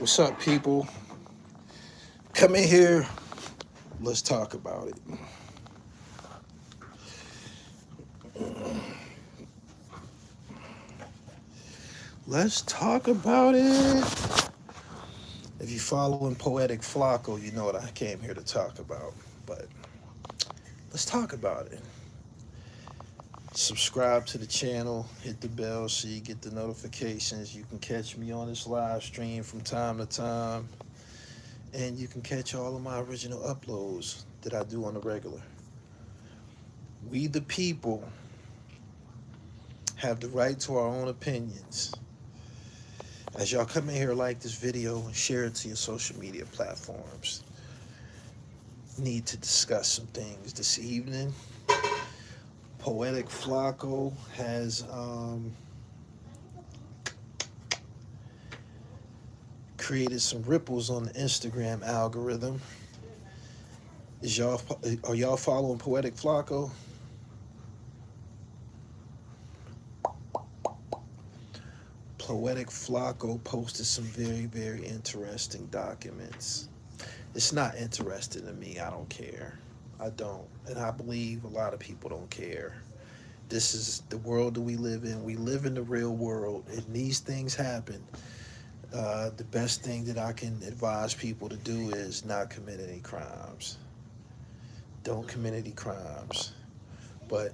What's up, people? Come in here. Let's talk about it. Let's talk about it. If you're following Poetic Flacko, you know what I came here to talk about. But let's talk about it. Subscribe to the channel, hit the bell so you get the notifications. You can catch me on this live stream from time to time. And you can catch all of my original uploads that I do on the regular. We the people have the right to our own opinions. As y'all come in here, like this video and share it to your social media platforms. Need to discuss some things this evening. Poetic Flacko has created some ripples on the Instagram algorithm. Are y'all following Poetic Flacko? Poetic Flacko posted some very, very interesting documents. It's not interesting to me. I don't care. I don't. And I believe a lot of people don't care. This is the world that we live in. We live in the real world, and these things happen. The best thing that I can advise people to do is not commit any crimes. Don't commit any crimes. But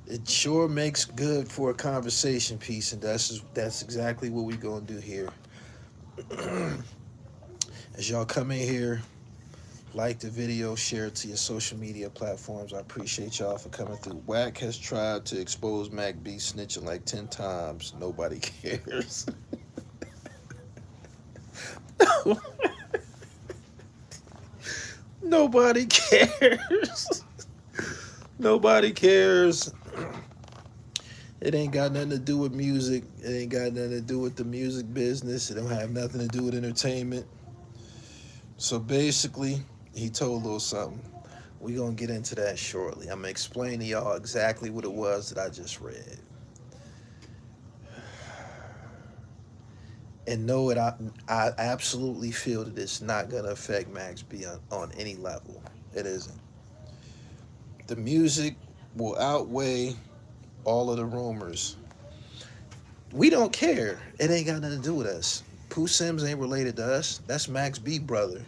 it sure makes good for a conversation piece, and that's exactly what we're gonna do here. As y'all come in here, like the video, share it to your social media platforms. I appreciate y'all for coming through. Wack has tried to expose Mac B snitching like 10 times. Nobody cares. Nobody cares. Nobody cares. It ain't got nothing to do with music. It ain't got nothing to do with the music business. It don't have nothing to do with entertainment. So basically, he told a little something. We're going to get into that shortly. I'm going to explain to y'all exactly what it was that I just read. And know it, I absolutely feel that it's not going to affect Max B on any level. It isn't. The music will outweigh all of the rumors. We don't care. It ain't got nothing to do with us. Pooh Sims ain't related to us. That's Max B brother.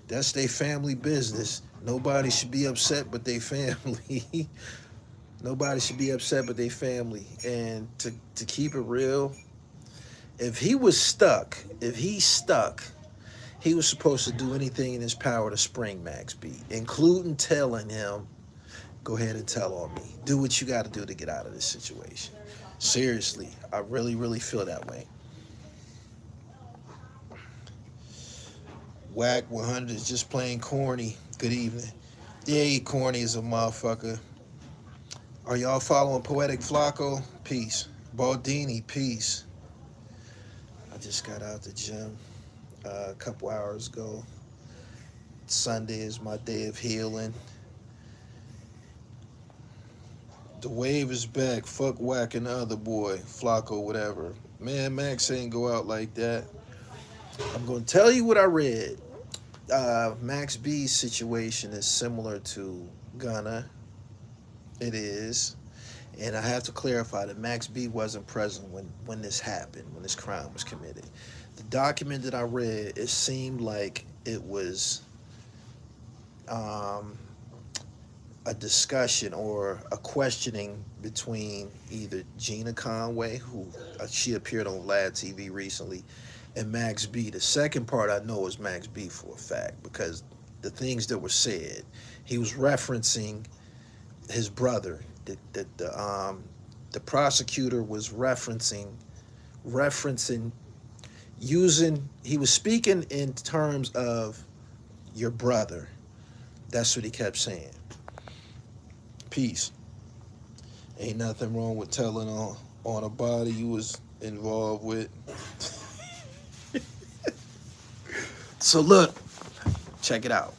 That's their family business. Nobody should be upset but their family. Nobody should be upset but their family. And to keep it real, if he's stuck, he was supposed to do anything in his power to spring Max B, including telling him, go ahead and tell on me. Do what you got to do to get out of this situation. Seriously, I really, really feel that way. Whack 100 is just plain corny. Good evening. Yeah, he corny as a motherfucker. Are y'all following Poetic Flacko? Peace. Baldini, peace. I just got out the gym a couple hours ago. Sunday is my day of healing. The wave is back. Fuck Whack and the other boy. Flacko, whatever. Man, Max ain't go out like that. I'm going to tell you what I read. Max B's situation is similar to Gunna. It is. And I have to clarify that Max B wasn't present when this happened, when this crime was committed. The document that I read, it seemed like it was a discussion or a questioning between either Gina Conway, who she appeared on Vlad TV recently, and Max B. The second part I know is Max B for a fact, because the things that were said, he was referencing his brother. The prosecutor was referencing using, he was speaking in terms of your brother. That's what he kept saying. Peace. Ain't nothing wrong with telling on a body you was involved with. So look, check it out.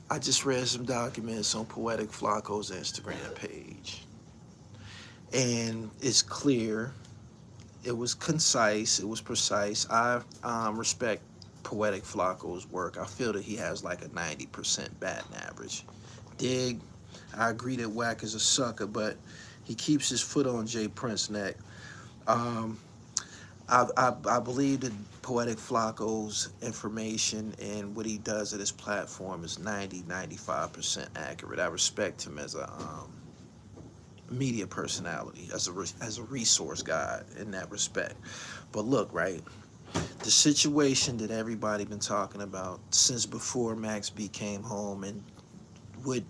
I just read some documents on Poetic Flacko's Instagram page. And it's clear It was concise. It was precise. I respect Poetic Flacco's work. I feel that he has like a 90% batting average. Dig. I agree that Wack is a sucker, but he keeps his foot on Jay Prince's neck. Um, I believe that Poetic Flacco's information and what he does at his platform is 95% accurate. I respect him as a media personality, as a resource guy in that respect. But look, right, the situation that everybody been talking about since before Max B came home, and what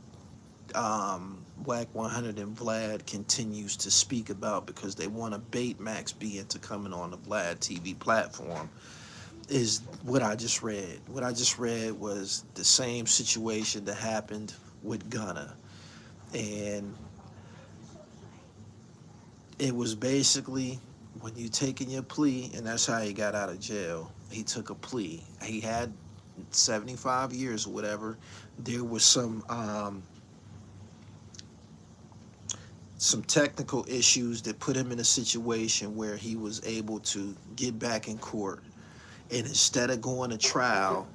Whack 100 and Vlad continues to speak about because they want to bait Max B into coming on the Vlad TV platform, is what I just read. What I just read was the same situation that happened with Gunna. And it was basically when you taking your plea, and that's how he got out of jail. He took a plea. He had 75 years or whatever. There was some technical issues that put him in a situation where he was able to get back in court. And instead of going to trial,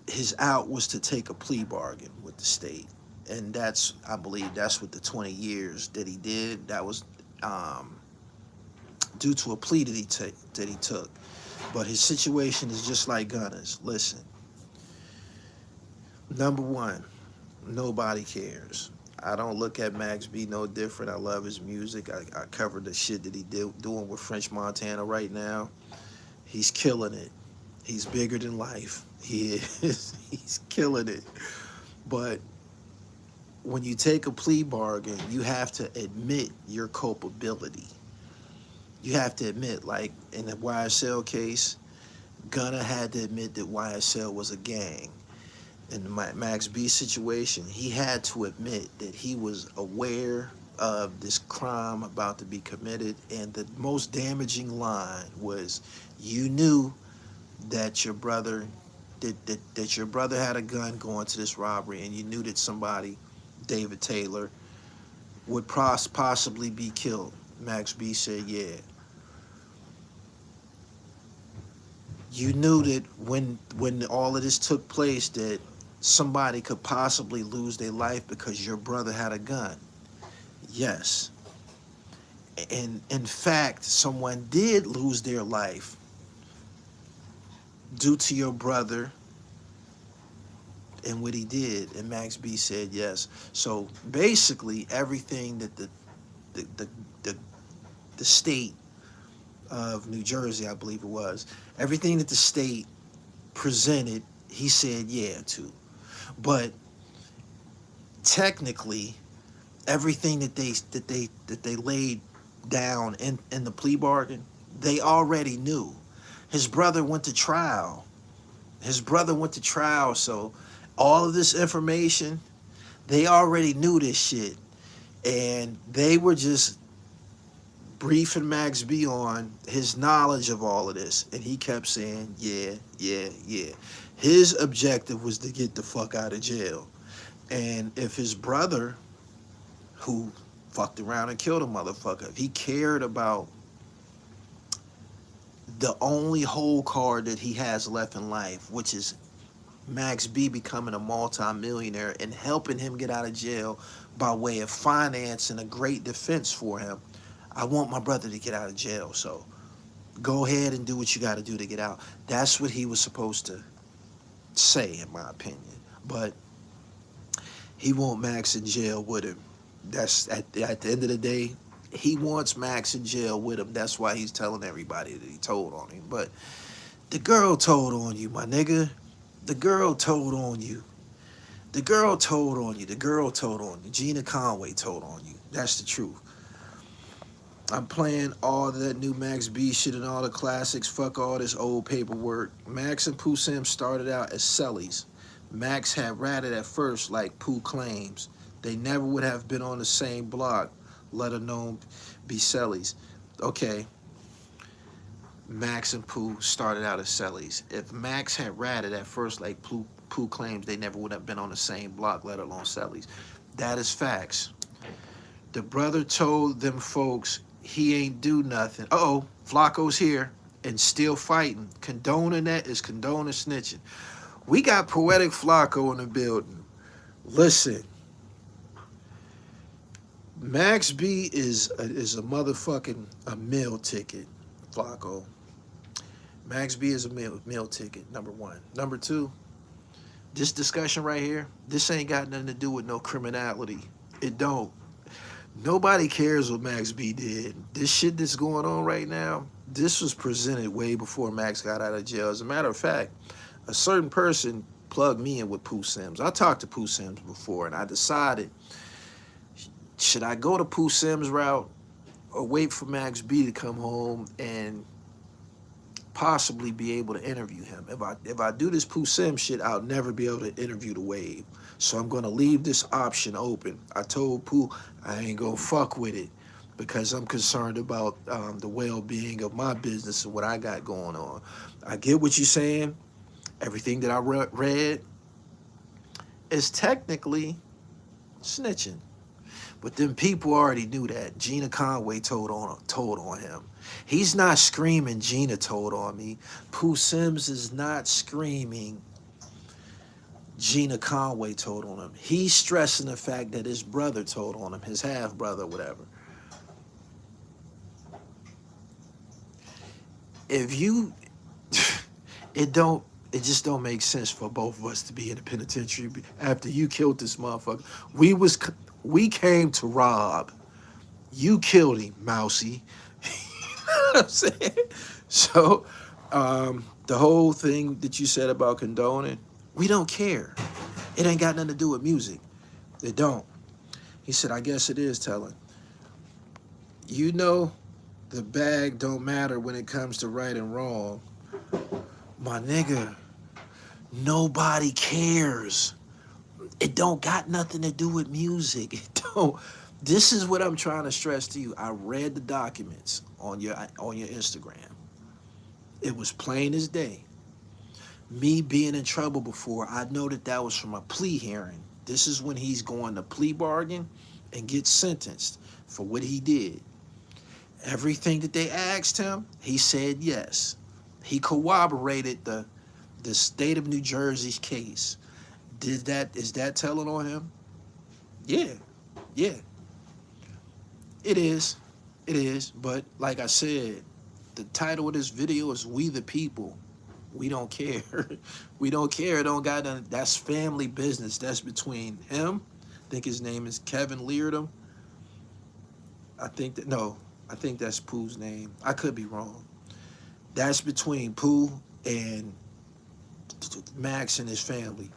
his out was to take a plea bargain with the state. And that's, I believe, that's what the 20 years that he did. That was due to a plea that he took. But his situation is just like Gunna's. Listen, number one, nobody cares. I don't look at Max B no different. I love his music. I covered the shit that he doing with French Montana right now. He's killing it. He's bigger than life. He is. He's killing it. But when you take a plea bargain, you have to admit your culpability. You have to admit, like in the YSL case, Gunna had to admit that YSL was a gang. In the Max B situation, he had to admit that he was aware of this crime about to be committed. And the most damaging line was, you knew that your brother that your brother had a gun going to this robbery, and you knew that somebody, David Taylor, would possibly be killed. Max B said, yeah. You knew that when all of this took place, that somebody could possibly lose their life because your brother had a gun. Yes. And in fact, someone did lose their life due to your brother and what he did. And Max B said yes. So basically, everything that the the, the, the state of New Jersey, I believe it was, everything that the state presented, he said yeah to. But technically, everything that they laid down in the plea bargain, they already knew. His brother went to trial. His brother went to trial, so all of this information, they already knew this shit. And they were just briefing Max B on his knowledge of all of this. And he kept saying, yeah, yeah, yeah. His objective was to get the fuck out of jail. And if his brother, who fucked around and killed a motherfucker, if he cared about the only whole card that he has left in life, which is Max B becoming a multi-millionaire and helping him get out of jail by way of financing a great defense for him, I want my brother to get out of jail, so go ahead and do what you got to do to get out. That's what he was supposed to say, in my opinion. But he want Max in jail with him. That's at the end of the day, he wants Max in jail with him. That's why he's telling everybody that he told on him. But the girl told on you, my nigga. The girl told on you. The girl told on you. The girl told on you. Gina Conway told on you. That's the truth. I'm playing all that new Max B shit and all the classics. Fuck all this old paperwork. Max and Pooh Sims started out as cellies. Max had ratted at first, like Pooh claims. They never would have been on the same block, let alone be cellies. Okay. Max and Pooh started out as cellies. If Max had ratted at first, like Pooh claims, they never would have been on the same block, let alone cellies. That is facts. The brother told them folks He ain't do nothing. Uh-oh, Flacco's here and still fighting. Condoning that is condoning snitching. We got Poetic Flacko in the building. Listen, Max B is a motherfucking a meal ticket, Flacko. Max B is a meal ticket, number one. Number two, this discussion right here, this ain't got nothing to do with no criminality. It don't. Nobody cares what Max B did. This shit that's going on right now, this was presented way before Max got out of jail. As a matter of fact, a certain person plugged me in with Pooh Sims. I talked to Pooh Sims before, and I decided, should I go the Pooh Sims route or wait for Max B to come home and possibly be able to interview him? If I do this Pooh Sims shit, I'll never be able to interview the Wave. So I'm gonna leave this option open. I told Pooh I ain't gonna fuck with it because I'm concerned about the well-being of my business and what I got going on. I get what you're saying. Everything that I read is technically snitching. But then people already knew that. Gina Conway told on him. He's not screaming, Gina told on me. Pooh Sims is not screaming, Gina Conway told on him. He's stressing the fact that his brother told on him, his half-brother, whatever. If you, it just don't make sense for both of us to be in the penitentiary after you killed this motherfucker. We came to rob. You killed him, Mousy. You know what I'm saying? So, the whole thing that you said about condoning, we don't care. It ain't got nothing to do with music. It don't. He said, I guess it is telling. You know, the bag don't matter when it comes to right and wrong. My nigga, nobody cares. It don't got nothing to do with music. It don't. This is what I'm trying to stress to you. I read the documents on your Instagram. It was plain as day. Me being in trouble before, I know that was from a plea hearing. This is when he's going to plea bargain and get sentenced for what he did. Everything that they asked him, he said yes. He corroborated the state of New Jersey's case. Is that telling on him? Yeah. It is. But like I said, the title of this video is We the People. We don't care. We don't care. It don't got nothing. That's family business. That's between him. I think his name is Kevin Leardom. I think that's Pooh's name. I could be wrong. That's between Pooh and Max and his family.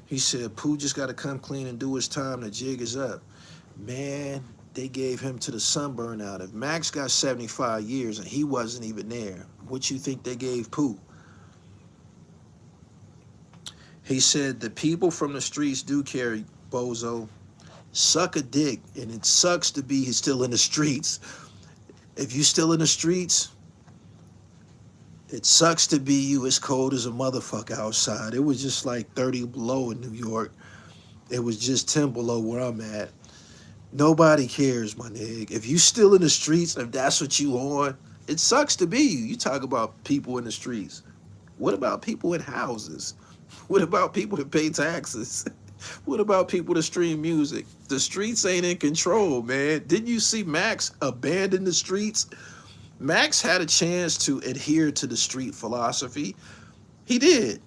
He said, Pooh just got to come clean and do his time. The jig is up. Man, they gave him to the sunburn out. If Max got 75 years and he wasn't even there, what you think they gave Pooh? He said, the people from the streets do care, bozo. Suck a dick, and it sucks to be still in the streets. If you still in the streets, it sucks to be you. It's cold as a motherfucker outside. It was just like 30 below in New York. It was just 10 below where I'm at. Nobody cares, my nigga. If you still in the streets, if that's what you on, it sucks to be you. You talk about people in the streets. What about people in houses? What about people that pay taxes? What about people that stream music? The streets ain't in control, man. Didn't you see Max abandon the streets? Max had a chance to adhere to the street philosophy. He did.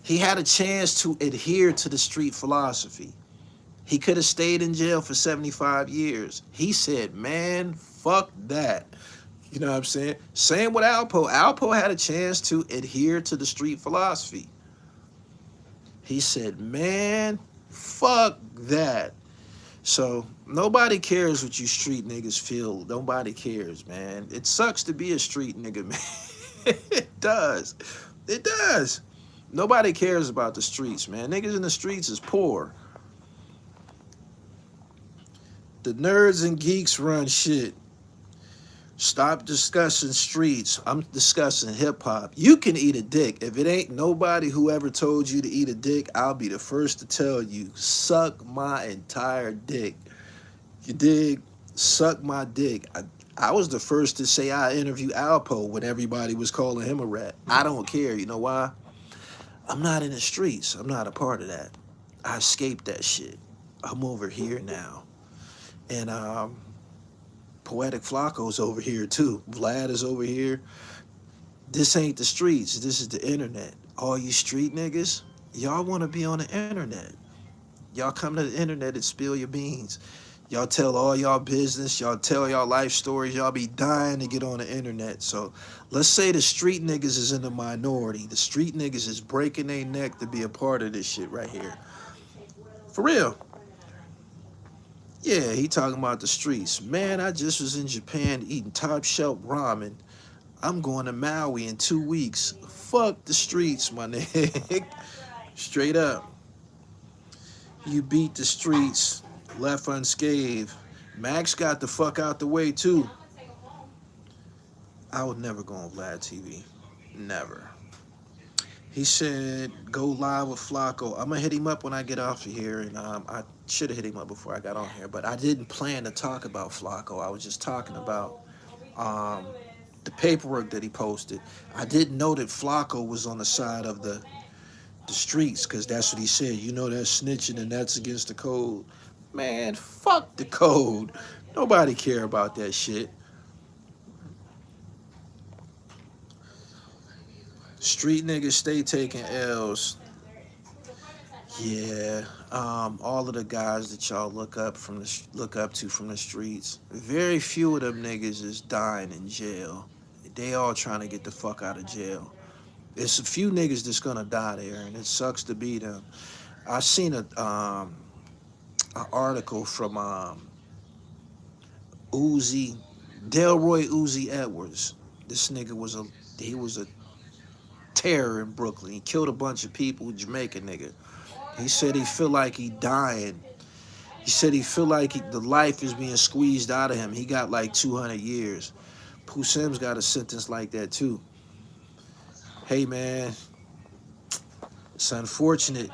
He had a chance to adhere to the street philosophy. He could have stayed in jail for 75 years. He said, man, fuck that. You know what I'm saying? Same with Alpo. Alpo had a chance to adhere to the street philosophy. He said, man, fuck that. So nobody cares what you street niggas feel. Nobody cares, man. It sucks to be a street nigga, man. It does. It does. Nobody cares about the streets, man. Niggas in the streets is poor. The nerds and geeks run shit. Stop discussing streets. I'm discussing hip hop. You can eat a dick. If it ain't nobody who ever told you to eat a dick, I'll be the first to tell you, suck my entire dick. You dig? Suck my dick. I was the first to say I interviewed Alpo when everybody was calling him a rat. I don't care. You know why? I'm not in the streets. I'm not a part of that. I escaped that shit. I'm over here now. And Poetic Flacco's over here too. Vlad is over here. This ain't the streets. This is the internet. All you street niggas, y'all want to be on the internet. Y'all come to the internet and spill your beans. Y'all tell all y'all business. Y'all tell y'all life stories. Y'all be dying to get on the internet. So let's say the street niggas is in the minority. The street niggas is breaking their neck to be a part of this shit right here. For real. Yeah, he talking about the streets. Man, I just was in Japan eating top shelf ramen. I'm going to Maui in 2 weeks. Fuck the streets, my nigga. Straight up. You beat the streets, left unscathed. Max got the fuck out the way too. I would never go on Vlad TV. Never. He said, go live with Flacko. I'm gonna hit him up when I get off of here, and I should have hit him up before I got on here, but I didn't plan to talk about Flacko. I was just talking about um, the paperwork that he posted. I didn't know that Flacko was on the side of the streets, because that's what he said. You know, that's snitching and that's against the code. Man, fuck the code. Nobody care about that shit. Street niggas stay taking L's. Yeah, all of the guys that y'all look up to from the streets, very few of them niggas is dying in jail. They all trying to get the fuck out of jail. It's a few niggas that's gonna die there, and it sucks to be them. I seen an article from Uzi, Delroy Uzi Edwards. This nigga was a terror in Brooklyn. He killed a bunch of people, Jamaican nigga. He said he feel like he dying. He said he feel like the life is being squeezed out of him. He got like 200 years. Pooh Sims got a sentence like that too. Hey man, it's unfortunate.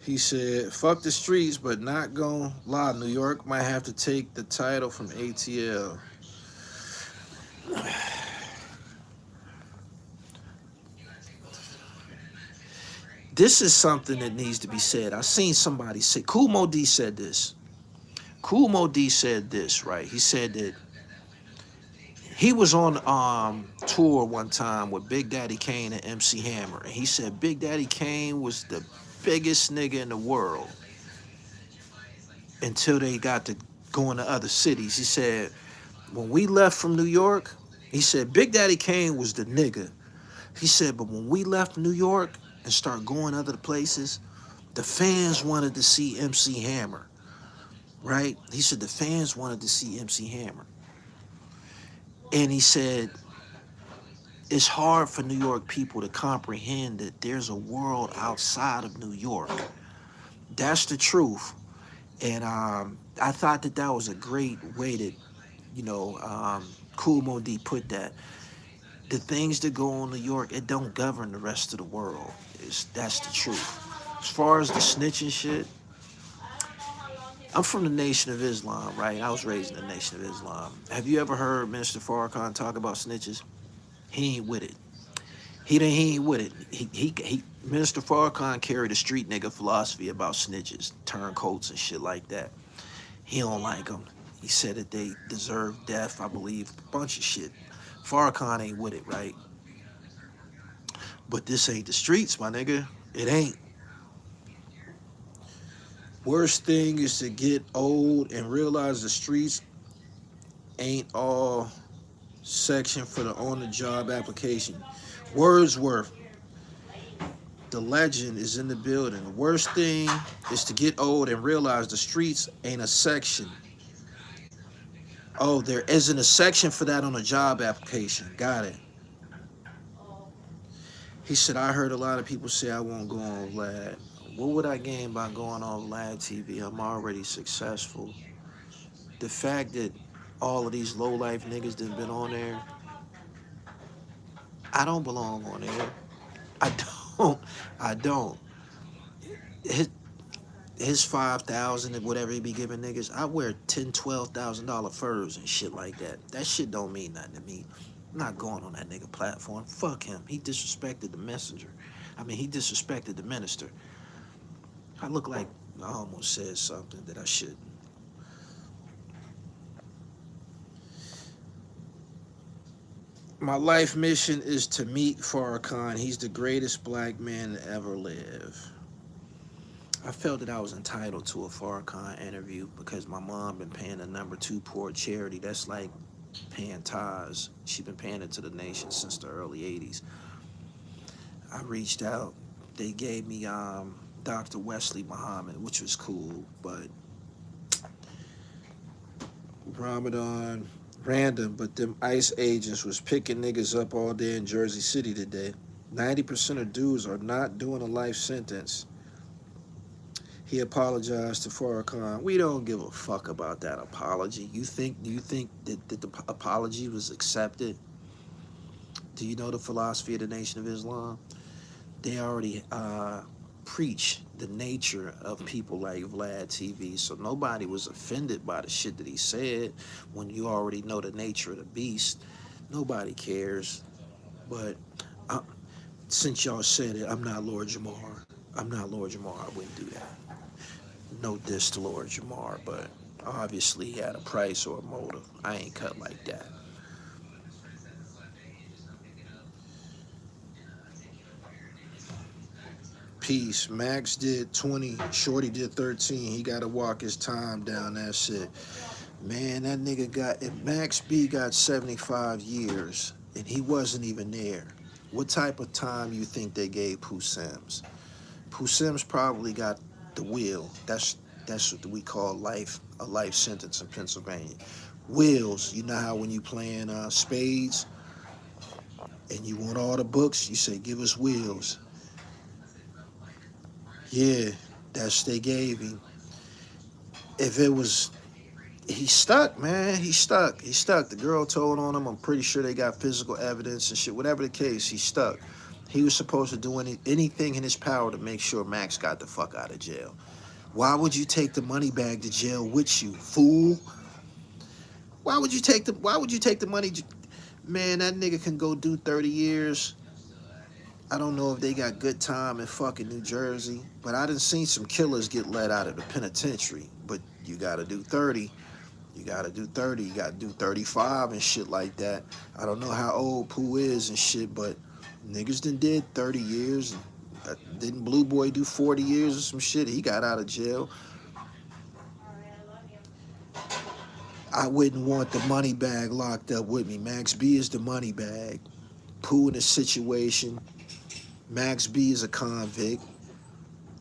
He said, fuck the streets, but not gonna lie. New York might have to take the title from ATL. This is something that needs to be said. I seen somebody say, Kool Moe Dee said this. Kool Moe Dee said this, right? He said that he was on tour one time with Big Daddy Kane and MC Hammer. And he said Big Daddy Kane was the biggest nigga in the world until they got to going to other cities. He said, when we left from New York, he said Big Daddy Kane was the nigga. He said, but when we left New York and started going other places, the fans wanted to see MC Hammer, right? He said the fans wanted to see MC Hammer. And he said, it's hard for New York people to comprehend that there's a world outside of New York. That's the truth. And I thought that was a great way to, Kool Moe Dee put that. The things that go on in New York, it don't govern the rest of the world. That's the truth. As far as the snitching shit, I'm from the Nation of Islam, right? I was raised in the Nation of Islam. Have you ever heard Minister Farrakhan talk about snitches? He ain't with it. He ain't with it. He Minister Farrakhan carried a street nigga philosophy about snitches, turncoats and shit like that. He don't like them. He said that they deserve death, I believe, a bunch of shit. Farrakhan ain't with it, right? But this ain't the streets, my nigga. It ain't. Worst thing is to get old and realize the streets ain't all section for the on-the-job application. Wordsworth, the legend, is in the building. The worst thing is to get old and realize the streets ain't a section. Oh, there isn't a section for that on a job application. Got it. He said, I heard a lot of people say I won't go on Vlad. What would I gain by going on Vlad TV? I'm already successful. The fact that all of these low life niggas that been on there, I don't belong on there. I don't. I don't. His, his 5,000 and whatever he be giving niggas, I wear $10,000, $12,000 furs and shit like that. That shit don't mean nothing to me. I'm not going on that nigga platform. Fuck him. He disrespected the messenger. I mean, he disrespected the minister. I look like I almost said something that I shouldn't. My life mission is to meet Farrakhan. He's the greatest black man to ever live. I felt that I was entitled to a Farrakhan interview because my mom been paying the #2 poor charity. That's like paying tithes. She been paying it to the nation since the early 80s. I reached out. They gave me Dr. Wesley Muhammad, which was cool, but Ramadan, random, but them ICE agents was picking niggas up all day in Jersey City today. 90% of dudes are not doing a life sentence. He apologized to Farrakhan. We don't give a fuck about that apology. Do you think that the apology was accepted? Do you know the philosophy of the Nation of Islam? They already preach the nature of people like Vlad TV, so nobody was offended by the shit that he said. When you already know the nature of the beast, nobody cares. But since y'all said it, I'm not Lord Jamar. I'm not Lord Jamar. I wouldn't do that. No diss to Lord Jamar, but obviously he had a price or a motive. I ain't cut like that. Peace. Max did 20, Shorty did 13. He got to walk his time down. That shit. Man, that nigga got, if Max B got 75 years and he wasn't even there, what type of time you think they gave Pooh Sims? Pooh Sims probably got the wheel. That's what we call a life sentence in Pennsylvania. Wheels. You know how when you playing spades and you want all the books, you say, give us wheels. Yeah, that's they gave him. If it was, he stuck, man. He stuck. He stuck. The girl told on him. I'm pretty sure they got physical evidence and shit. Whatever the case, he stuck. He was supposed to do anything in his power to make sure Max got the fuck out of jail. Why would you take the money bag to jail with you, fool? Why would you take the money? Man, that nigga can go do 30 years. I don't know if they got good time in fucking New Jersey, but I done seen some killers get let out of the penitentiary. But you gotta do 30. You gotta do 30. You gotta do 35 and shit like that. I don't know how old Pooh is and shit, but niggas did 30 years. Didn't Blue Boy do 40 years or some shit? He got out of jail. I wouldn't want the money bag locked up with me. Max B is the money bag. Pooh in a situation. Max B is a convict.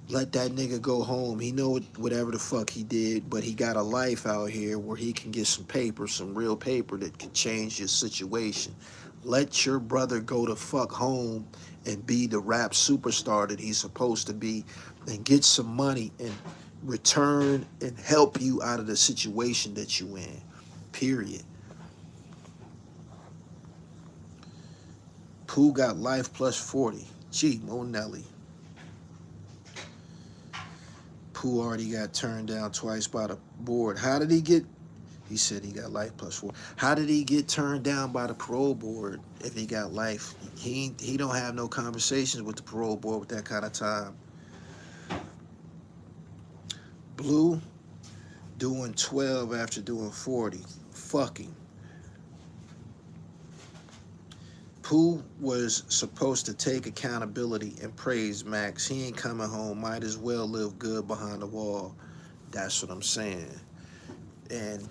Let that nigga go home. He know whatever the fuck he did, but he got a life out here where he can get some paper, some real paper that can change his situation. Let your brother go to fuck home and be the rap superstar that he's supposed to be and get some money and return and help you out of the situation that you in. Period. Pooh got life plus 40. Gee, Monelli. Pooh already got turned down twice by the board. How did he get? He said he got life plus 4. How did he get turned down by the parole board if he got life? He don't have no conversations with the parole board with that kind of time. Blue doing 12 after doing 40. Fucking. Pooh was supposed to take accountability and praise Max. He ain't coming home. Might as well live good behind the wall. That's what I'm saying. And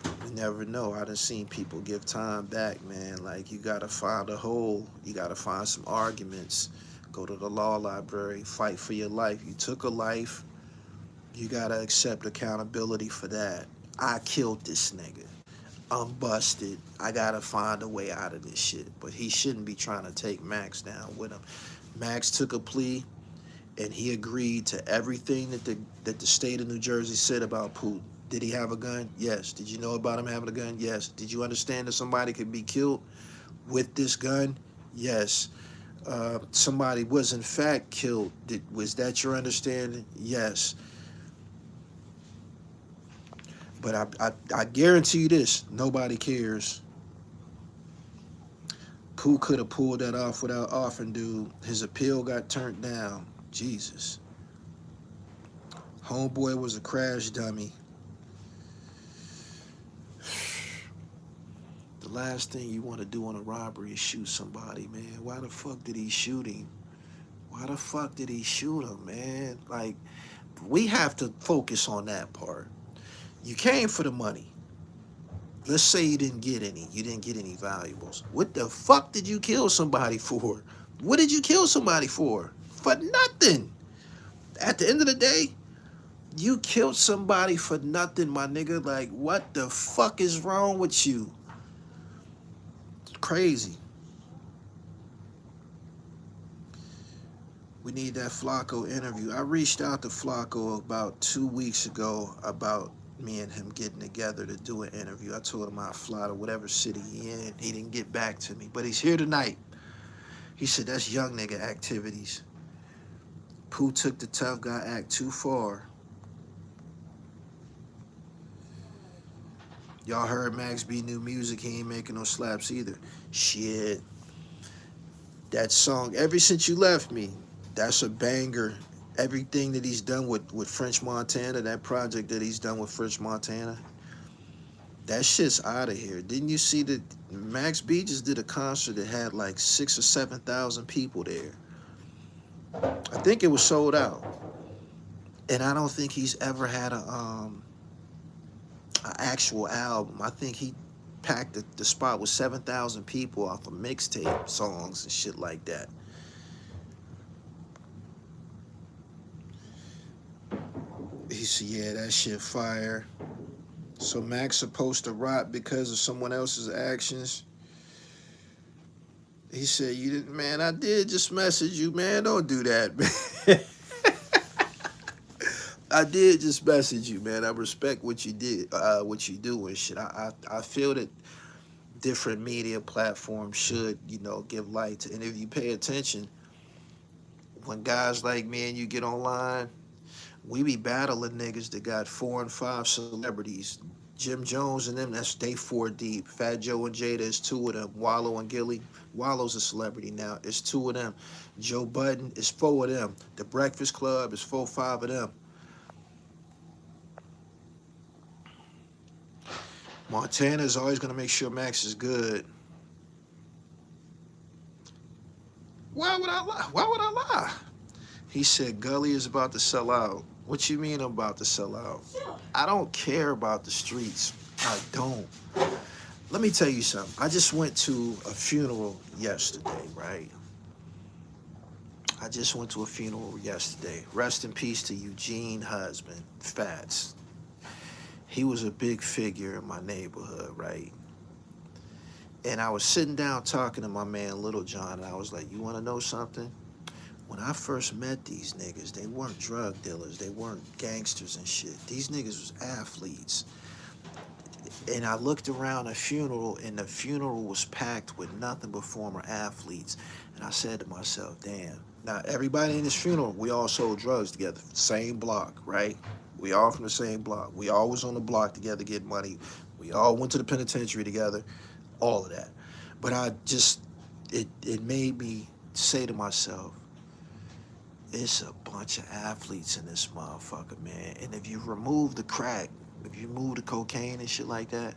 you never know. I done seen people give time back, man. Like, you gotta find a hole. You gotta find some arguments. Go to the law library. Fight for your life. You took a life. You gotta accept accountability for that. I killed this nigga. I'm busted. I gotta find a way out of this shit. But he shouldn't be trying to take Max down with him. Max took a plea, and he agreed to everything that the state of New Jersey said about Pooh. Did he have a gun? Yes. Did you know about him having a gun? Yes. Did you understand that somebody could be killed with this gun? Yes. Somebody was in fact killed. Was that your understanding? Yes. But I guarantee you this: nobody cares. Pooh could have pulled that off without offering, dude. His appeal got turned down. Jesus. Homeboy was a crash dummy. The last thing you want to do on a robbery is shoot somebody, man. Why the fuck did he shoot him? Why the fuck did he shoot him, man? Like, we have to focus on that part. You came for the money. Let's say you didn't get any. You didn't get any valuables. What the fuck did you kill somebody for? What did you kill somebody for? For nothing. At the end of the day, you killed somebody for nothing, my nigga. Like, what the fuck is wrong with you? It's crazy. We need that Flacko interview. I reached out to Flacko about 2 weeks ago about me and him getting together to do an interview. I told him I'd fly to whatever city he in. He didn't get back to me, but he's here tonight. He said that's young nigga activities. Pooh took the tough guy act too far. Y'all heard Max B new music. He ain't making no slaps either. Shit. That song, Ever Since You Left Me, that's a banger. Everything that he's done with French Montana, that project that he's done with French Montana, that shit's out of here. Didn't you see that Max B just did a concert that had like 6,000 or 7,000 people there? I think it was sold out. And I don't think he's ever had an actual album. I think he packed the spot with 7,000 people off of mixtape songs and shit like that. He said, yeah, that shit fire. So Max supposed to rot because of someone else's actions. He said, you didn't, man, I did just message you, man. Don't do that, man. I did just message you, man. I respect what you did, what you do and shit. I feel that different media platforms should, give light to, and if you pay attention, when guys like me and you get online, we be battling niggas that got 4 and 5 celebrities. Jim Jones and them, they 4 deep. Fat Joe and Jada is 2 of them. Wallow and Gully. Wallow's a celebrity now. It's 2 of them. Joe Budden is 4 of them. The Breakfast Club is 4, 5 of them. Montana is always going to make sure Max is good. Why would I lie? Why would I lie? He said Gully is about to sell out. What you mean I'm about to sell out? I don't care about the streets. I don't. Let me tell you something. I just went to a funeral yesterday, right? I just went to a funeral yesterday. Rest in peace to Eugene husband, Fats. He was a big figure in my neighborhood, right? And I was sitting down talking to my man Little John, and I was like, you want to know something? When I first met these niggas, they weren't drug dealers. They weren't gangsters and shit. These niggas was athletes. And I looked around a funeral, and the funeral was packed with nothing but former athletes. And I said to myself, damn. Now, everybody in this funeral, we all sold drugs together. Same block, right? We all from the same block. We all was on the block together getting money. We all went to the penitentiary together. All of that. But it made me say to myself, it's a bunch of athletes in this motherfucker, man. And if you remove the crack, if you move the cocaine and shit like that,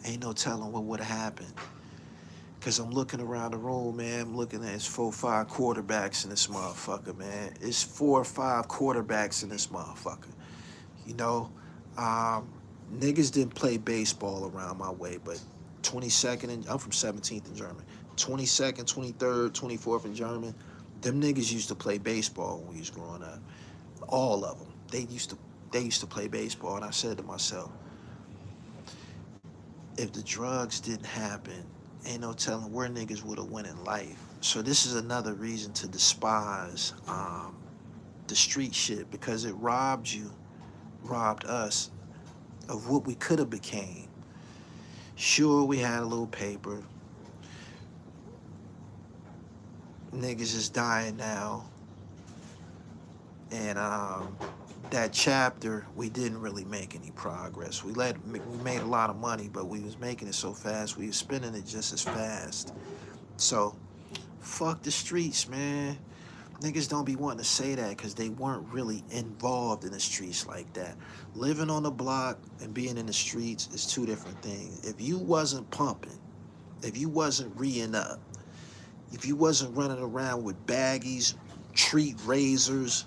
ain't no telling what would have happened. Because I'm looking around the room, man. I'm looking at it's 4 or 5 quarterbacks in this motherfucker, man. It's 4 or 5 quarterbacks in this motherfucker. Niggas didn't play baseball around my way, but 22nd, and I'm from 17th and German. 22nd, 23rd, 24th and German. Them niggas used to play baseball when we was growing up. All of them. They used to play baseball. And I said to myself, if the drugs didn't happen, ain't no telling where niggas would have went in life. So this is another reason to despise the street shit, because it robbed us of what we could have became. Sure, we had a little paper. Niggas is dying now. And that chapter, we didn't really make any progress. We made a lot of money, but we was making it so fast, we was spending it just as fast. So, fuck the streets, man. Niggas don't be wanting to say that because they weren't really involved in the streets like that. Living on the block and being in the streets is two different things. If you wasn't pumping, if you wasn't re-ing up, if you wasn't running around with baggies, treat razors,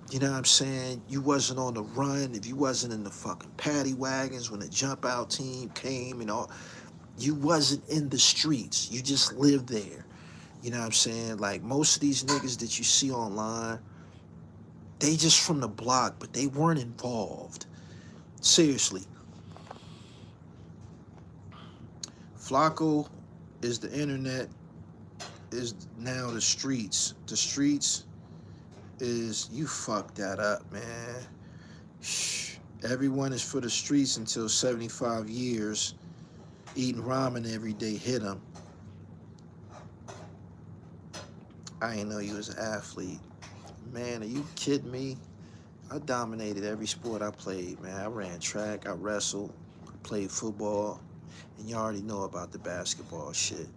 you know what I'm saying? You wasn't on the run, if you wasn't in the fucking paddy wagons when the jump out team came and all, you wasn't in the streets. You just lived there. You know what I'm saying? Like, most of these niggas that you see online, they just from the block, but they weren't involved. Seriously. Flacko is the internet, is now the streets. The streets is, you fucked that up, man. Shh. Everyone is for the streets until 75 years. Eating ramen every day hit them. I didn't know you was an athlete. Man, are you kidding me? I dominated every sport I played, man. I ran track, I wrestled, I played football, and you already know about the basketball shit.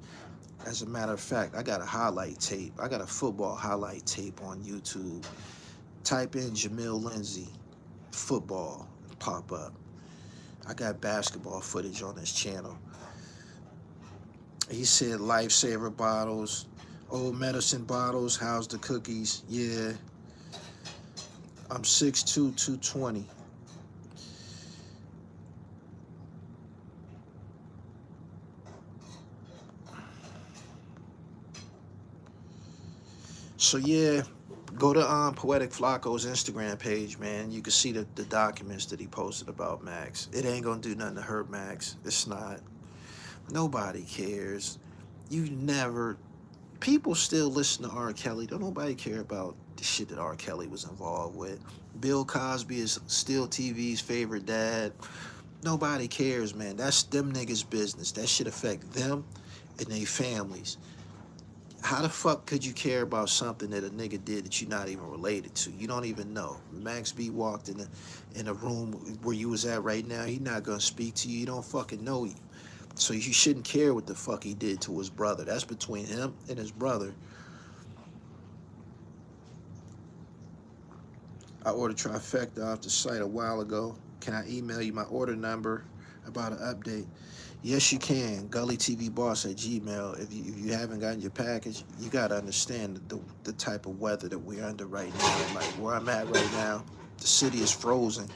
As a matter of fact, I got a highlight tape. I got a football highlight tape on YouTube. Type in Jamil Lindsay, football, pop up. I got basketball footage on this channel. He said lifesaver bottles, old medicine bottles, how's the cookies? Yeah. I'm 6'2", 220. So yeah, go to Poetic Flacko's Instagram page, man. You can see the documents that he posted about Max. It ain't gonna do nothing to hurt Max. It's not. Nobody cares. You never... People still listen to R. Kelly. Don't nobody care about the shit that R. Kelly was involved with. Bill Cosby is still TV's favorite dad. Nobody cares, man. That's them niggas' business. That shit affect them and their families. How the fuck could you care about something that a nigga did that you're not even related to? You don't even know. Max B walked in a room where you was at right now. He not gonna speak to you. He don't fucking know you. So you shouldn't care what the fuck he did to his brother. That's between him and his brother. I ordered TRIFECTA off the site a while ago. Can I email you my order number about an update? Yes, you can. gullytvboss@gmail. If you haven't gotten your package, you got to understand the type of weather that we're under right now. Like, where I'm at right now, the city is frozen.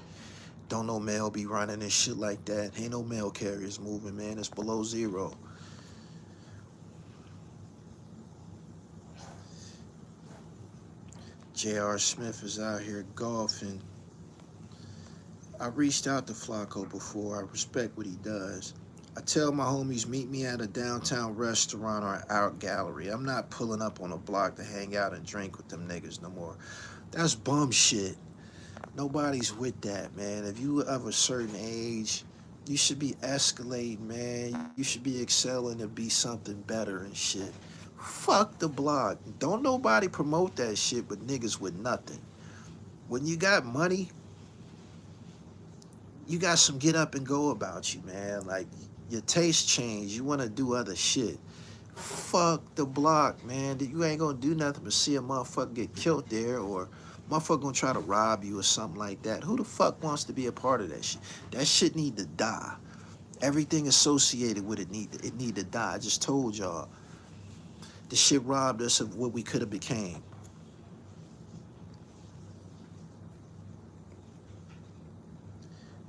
Don't no mail be running and shit like that. Ain't no mail carriers moving, man. It's below zero. J.R. Smith is out here golfing. I reached out to Flacko before. I respect what he does. I tell my homies, meet me at a downtown restaurant or an art gallery. I'm not pulling up on a block to hang out and drink with them niggas no more. That's bum shit. Nobody's with that, man. If you of a certain age, you should be escalating, man. You should be excelling to be something better and shit. Fuck the block. Don't nobody promote that shit but niggas with nothing. When you got money, you got some get up and go about you, man. Like, your taste change. You want to do other shit. Fuck the block, man. You ain't gonna do nothing but see a motherfucker get killed there, or motherfucker gonna try to rob you or something like that. Who the fuck wants to be a part of that shit? That shit need to die. Everything associated with it need to die. I just told y'all. The shit robbed us of what we could have became.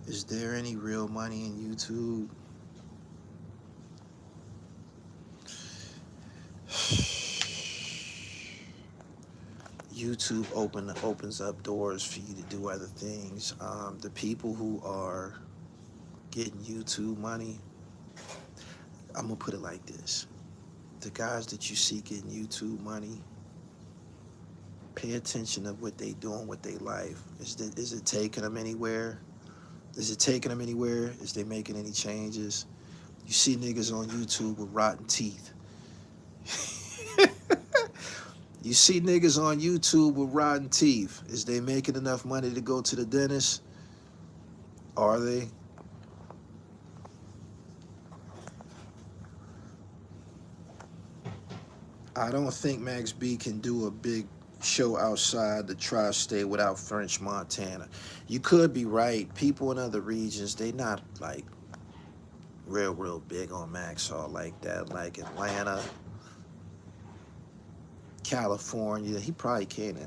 Is there any real money in YouTube? YouTube opens up doors for you to do other things. The people who are getting YouTube money, I'm gonna put it like this. The guys that you see getting YouTube money, pay attention to what they doing with their life. Is it taking them anywhere? Is it taking them anywhere? Is they making any changes? You see niggas on YouTube with rotten teeth. You see niggas on YouTube with rotten teeth. Is they making enough money to go to the dentist? Are they? I don't think Max B can do a big show outside the tri-state without French Montana. You could be right. People in other regions, they not like real big on Max all like that. Like Atlanta, California, he probably can't.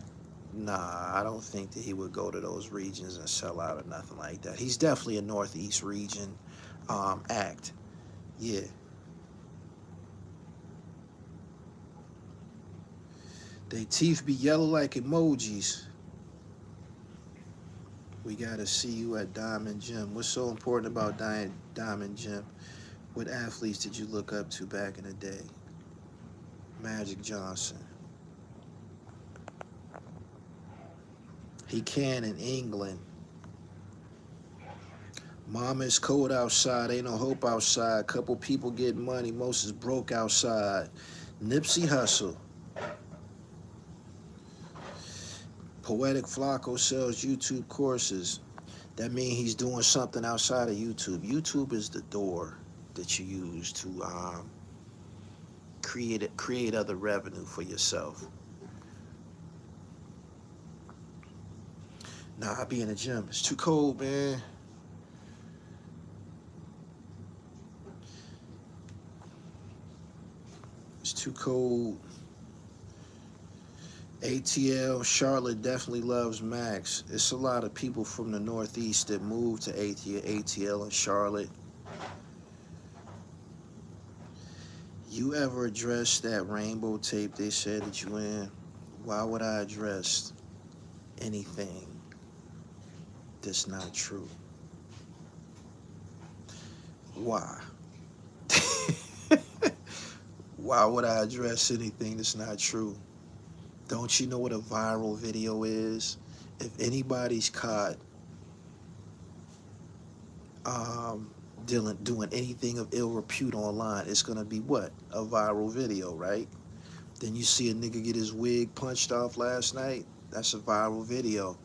Nah, I don't think that he would go to those regions and sell out or nothing like that. He's definitely a Northeast region act. Yeah. They teeth be yellow like emojis. We gotta see you at Diamond Gym. What's so important about Diamond Gym? What athletes did you look up to back in the day? Magic Johnson. He can in England. Mama, it's cold outside. Ain't no hope outside. Couple people getting money. Most is broke outside. Nipsey Hussle. Poetic Flacko sells YouTube courses. That means he's doing something outside of YouTube. YouTube is the door that you use to create other revenue for yourself. Nah, I be in the gym. It's too cold, man. It's too cold. ATL, Charlotte definitely loves Max. It's a lot of people from the Northeast that moved to ATL and Charlotte. You ever address that rainbow tape they said that you in? Why would I address anything that's not true? Why? Why would I address anything that's not true? Don't you know what a viral video is? If anybody's caught doing anything of ill repute online, it's gonna be what? A viral video, right? Then you see a nigga get his wig punched off last night. That's a viral video.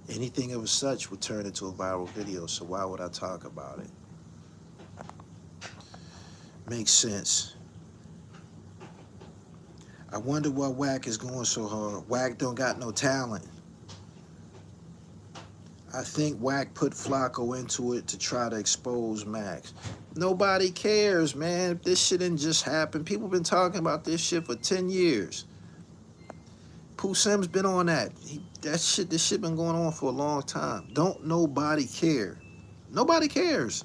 Anything of such would turn into a viral video, so why would I talk about it? Makes sense. I wonder why Wack is going so hard. Wack don't got no talent. I think Wack put Flacko into it to try to expose Max. Nobody cares, man. This shit didn't just happen. People been talking about this shit for 10 years. Pooh Sims been on that. This shit been going on for a long time. Don't nobody care. Nobody cares.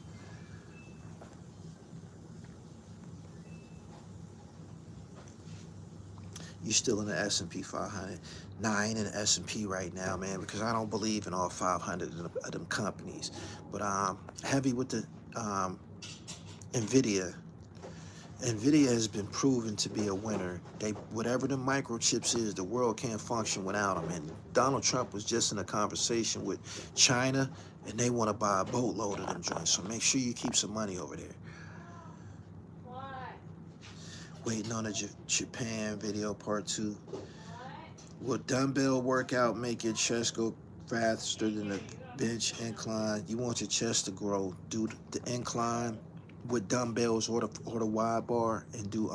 You still in the S&P 500? Nah, I ain't in the S&P right now, man, because I don't believe in all 500 of them companies. But heavy with the NVIDIA. NVIDIA has been proven to be a winner. Whatever the microchips is, the world can't function without them. And Donald Trump was just in a conversation with China, and they want to buy a boatload of them joints. So make sure you keep some money over there. Waiting on a Japan video part 2. Will dumbbell workout make your chest go faster than the bench incline? You want your chest to grow. Do the incline with dumbbells or the wide bar, and do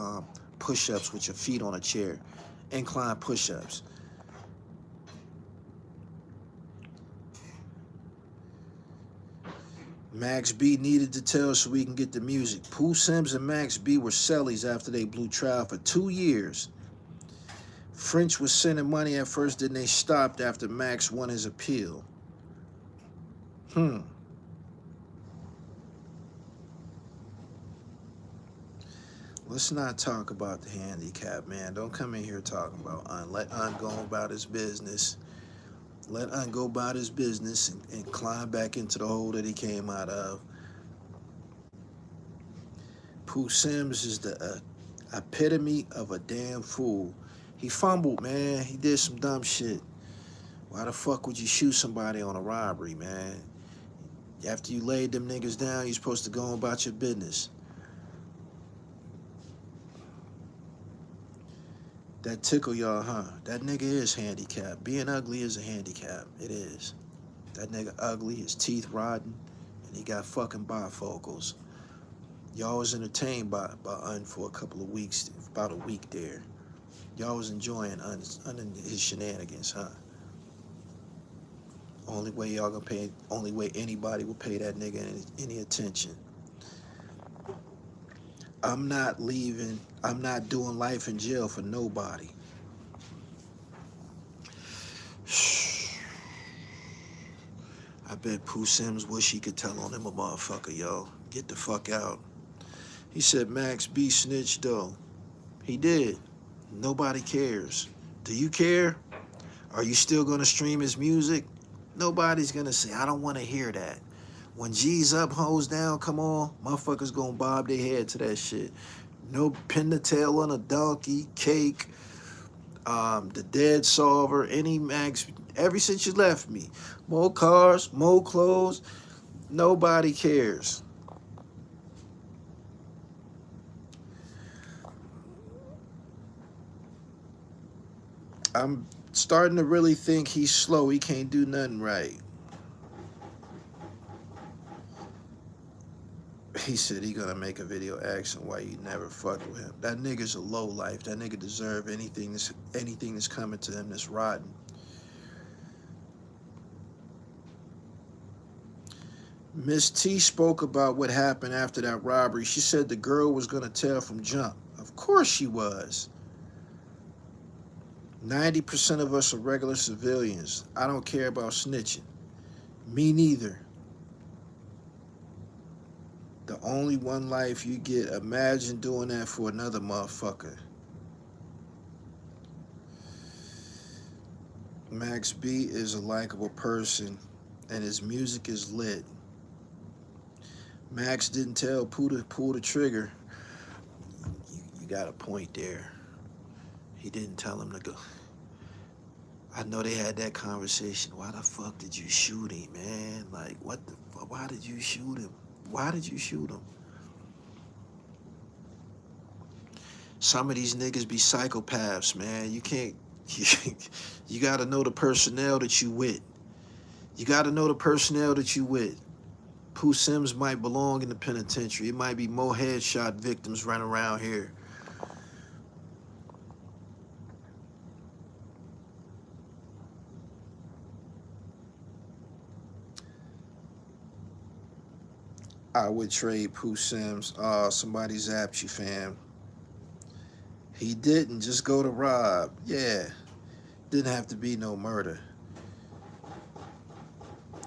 push-ups with your feet on a chair. Incline push-ups. Max B needed to tell so we can get the music. Pooh Sims and Max B were cellies after they blew trial for 2 years. French was sending money at first, then they stopped after Max won his appeal. Let's not talk about the handicap, man. Don't come in here talking about Un. Let Un go about his business. Let Un go about his business and climb back into the hole that he came out of. Pooh Sims is the epitome of a damn fool. He fumbled, man. He did some dumb shit. Why the fuck would you shoot somebody on a robbery, man? After you laid them niggas down, you're supposed to go on about your business. That tickle y'all, huh? That nigga is handicapped. Being ugly is a handicap. It is. That nigga ugly, his teeth rotten, and he got fucking bifocals. Y'all was entertained by Un for a couple of weeks, about a week there. Y'all was enjoying Un and his shenanigans, huh? Only way y'all gonna pay, only way anybody will pay that nigga any attention. I'm not leaving. I'm not doing life in jail for nobody. I bet Pooh Sims wish he could tell on him a motherfucker, yo. Get the fuck out. He said Max B snitched though. He did. Nobody cares. Do you care? Are you still gonna stream his music? Nobody's gonna say, I don't wanna hear that. When G's up, hoes down, come on, motherfuckers gonna bob their head to that shit. No pin the tail on a donkey, cake, the dead solver, any Max, ever since you left me. More cars, more clothes, nobody cares. I'm starting to really think he's slow. He can't do nothing right. He said he gonna make a video asking why you never fucked with him. That nigga's a low life. That nigga deserve anything that's coming to him that's rotten. Miss T spoke about what happened after that robbery. She said the girl was gonna tell from jump. Of course she was. 90% of us are regular civilians. I don't care about snitching. Me neither. The only one life you get, imagine doing that for another motherfucker. Max B is a likable person and his music is lit. Max didn't tell Pooh to pull the trigger. You got a point there. He didn't tell him to go. I know they had that conversation. Why the fuck did you shoot him, man? Like, what the fuck? Why did you shoot him? Why did you shoot him? Some of these niggas be psychopaths, man. You can't, you gotta know the personnel that you with. You gotta know the personnel that you with. Pooh Sims might belong in the penitentiary. It might be more headshot victims running around here. I would trade Pooh Sims. Somebody zapped you, fam. He didn't just go to rob. Yeah. Didn't have to be no murder.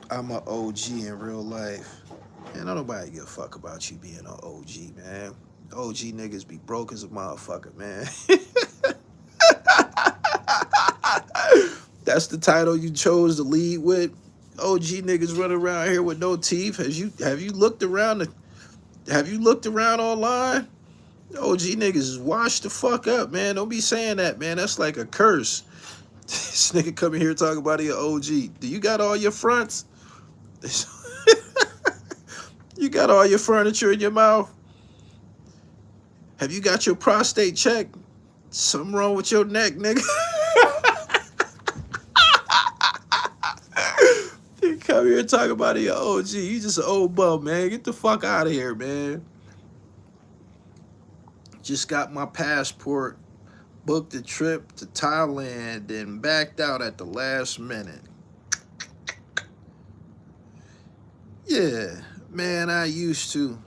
I'm an OG in real life. Man, don't nobody give a fuck about you being an OG, man. OG niggas be broke as a motherfucker, man. That's the title you chose to lead with. OG niggas running around here with no teeth. Have you looked around? Have you looked around online? OG niggas is washed the fuck up, man. Don't be saying that, man. That's like a curse. This nigga coming here talking about he an OG. Do you got all your fronts? You got all your furniture in your mouth? Have you got your prostate checked? Something wrong with your neck, nigga. You come here talking about he an OG. You just an old bum, man. Get the fuck out of here, man. Just got my passport, booked a trip to Thailand, and backed out at the last minute. Yeah, man, I used to.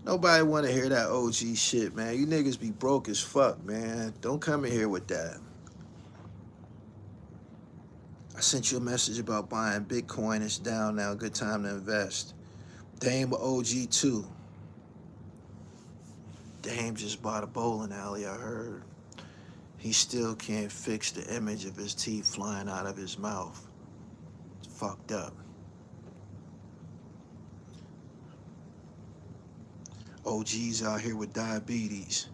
Nobody want to hear that OG shit, man. You niggas be broke as fuck, man. Don't come in here with that. I sent you a message about buying Bitcoin. It's down now. Good time to invest. Dame OG too. Dame just bought a bowling alley, I heard. He still can't fix the image of his teeth flying out of his mouth. It's fucked up. OG's out here with diabetes.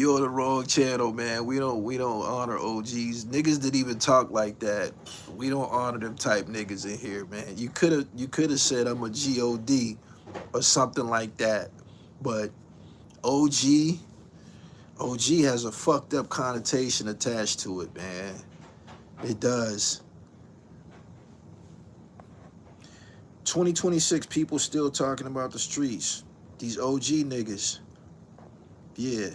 You on the wrong channel, man. We don't honor OGs. Niggas that even talk like that. We don't honor them type niggas in here, man. You could have said I'm a God or something like that. But OG OG has a fucked up connotation attached to it, man. It does. 2026 people still talking about the streets. These OG niggas. Yeah.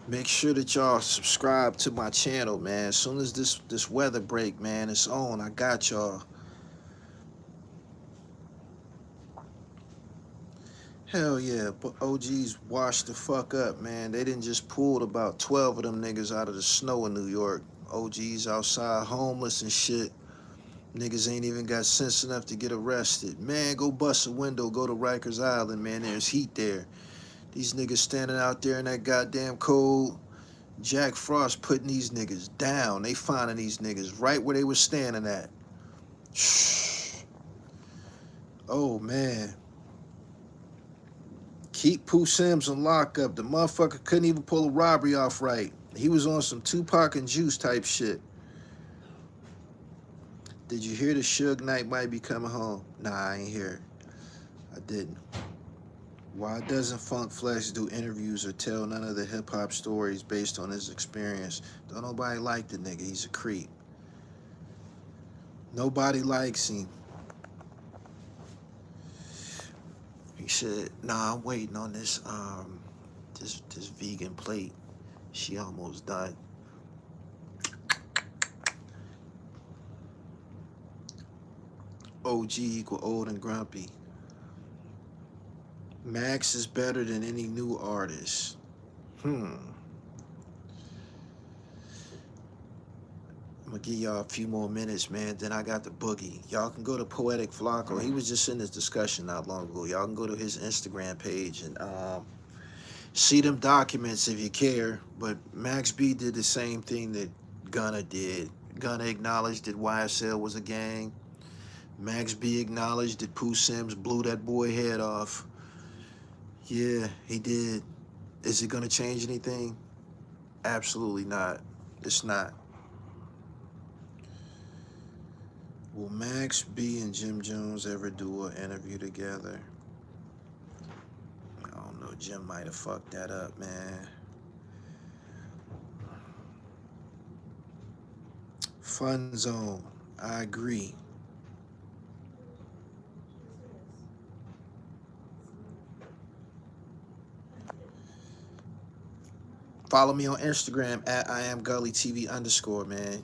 Make sure that y'all subscribe to my channel, man. As soon as this weather break, man, it's on. I got y'all. Hell yeah, but OGs washed the fuck up, man. They didn't just pull about 12 of them niggas out of the snow in New York. OGs outside homeless and shit. Niggas ain't even got sense enough to get arrested. Man, go bust a window, go to Rikers Island, man. There's heat there. These niggas standing out there in that goddamn cold. Jack Frost putting these niggas down. They finding these niggas right where they was standing at. Oh, man. Keep Pooh Sims in lockup. The motherfucker couldn't even pull a robbery off right. He was on some Tupac and Juice type shit. Did you hear the Suge Knight might be coming home? Nah, I ain't hear it. I didn't. Why doesn't Funk Flex do interviews or tell none of the hip-hop stories based on his experience? Don't nobody like the nigga. He's a creep. Nobody likes him. He said, nah, I'm waiting on this this vegan plate. She almost done. OG equal old and grumpy. Max is better than any new artist. I'm gonna give y'all a few more minutes, man. Then I got the boogie. Y'all can go to Poetic Flacko. He was just in this discussion not long ago. Y'all can go to his Instagram page and see them documents if you care. But Max B did the same thing that Gunna did. Gunna acknowledged that YSL was a gang. Max B acknowledged that Pooh Sims blew that boy head off. Yeah, he did. Is it gonna change anything? Absolutely not. It's not. Will Max B and Jim Jones ever do an interview together? I don't know. Jim might have fucked that up, man. Fun zone. I agree. Follow me on Instagram at @IamGullyTV_, man. I'm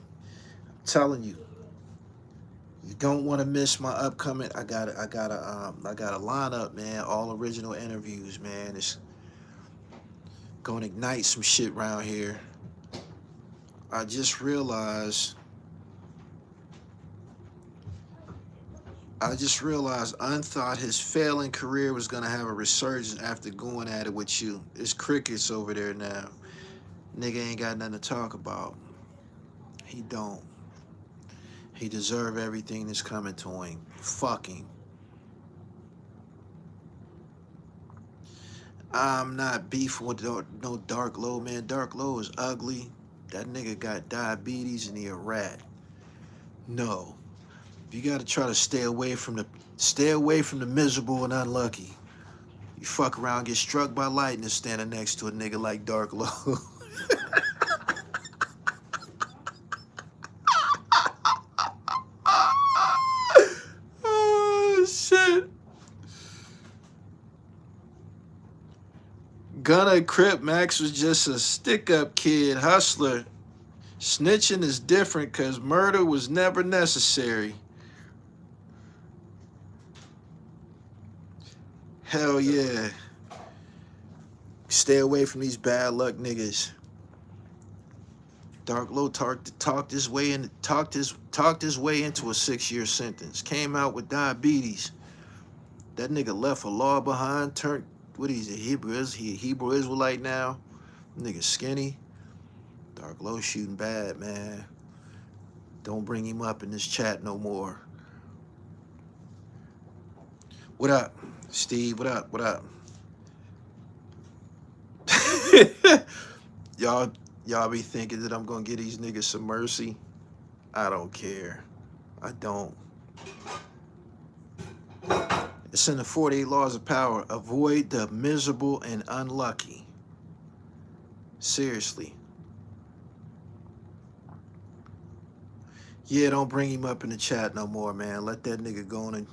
telling you, you don't want to miss my upcoming. I got a lineup, man. All original interviews, man. It's gonna ignite some shit around here. I just realized Unthought his failing career was gonna have a resurgence after going at it with you. It's crickets over there now. Nigga ain't got nothing to talk about. He don't. He deserve everything that's coming to him. Fuck him. I'm not beefing with no Dark Low, man. Dark Low is ugly. That nigga got diabetes and he a rat. No. You gotta try to stay away from the miserable and unlucky. You fuck around, get struck by lightning standing next to a nigga like Dark Low. Oh, shit. Gunna Crip Max was just a stick-up kid, hustler. Snitching is different because murder was never necessary. Hell yeah. Stay away from these bad luck niggas. Dark Low talked his way into a 6-year sentence. Came out with diabetes. That nigga left a law behind. Turned what he's a Hebrew Israelite now. Nigga skinny. Dark Low shooting bad, man. Don't bring him up in this chat no more. What up, Steve? What up? What up? y'all, y'all be thinking that I'm gonna give these niggas some mercy. I don't care. I don't. It's in the 48 laws of power. Avoid the miserable and unlucky. Seriously. Yeah, don't bring him up in the chat no more, man. Let that nigga go on and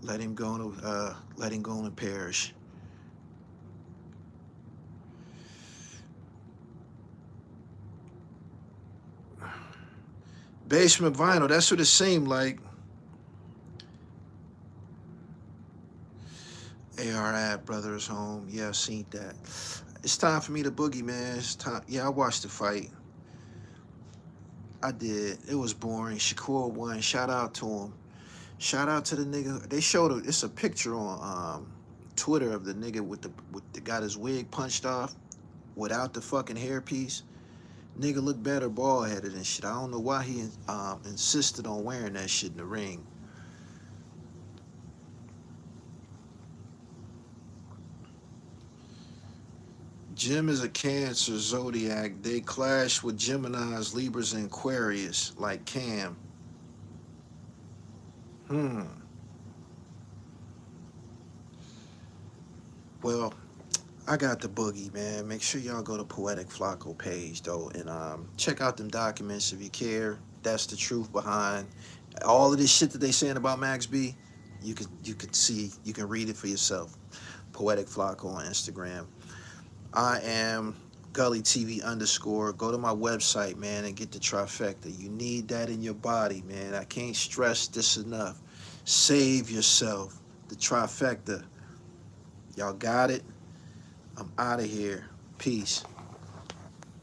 let him go on and perish. Basement vinyl, that's what it seemed like. AR ad brothers home. Yeah, I seen that. It's time for me to boogie, man. It's time. Yeah, I watched the fight. I did. It was boring. Shakur won. Shout out to him. Shout out to the nigga. They showed it's a picture on Twitter of the nigga with the got his wig punched off without the fucking hairpiece. Nigga looked better bald headed and shit. I don't know why he insisted on wearing that shit in the ring. Jim is a Cancer zodiac. They clash with Geminis, Libras, and Aquarius, like Cam. Well, I got the boogie, man. Make sure y'all go to Poetic Flacko page though, and check out them documents if you care. That's the truth behind all of this shit that they saying about Max B. You could see, you can read it for yourself. Poetic Flacko on Instagram. I am Gully TV _. Go to my website, man, and get the trifecta. You need that in your body, man. I can't stress this enough. Save yourself. The trifecta. Y'all got it? I'm out of here. Peace.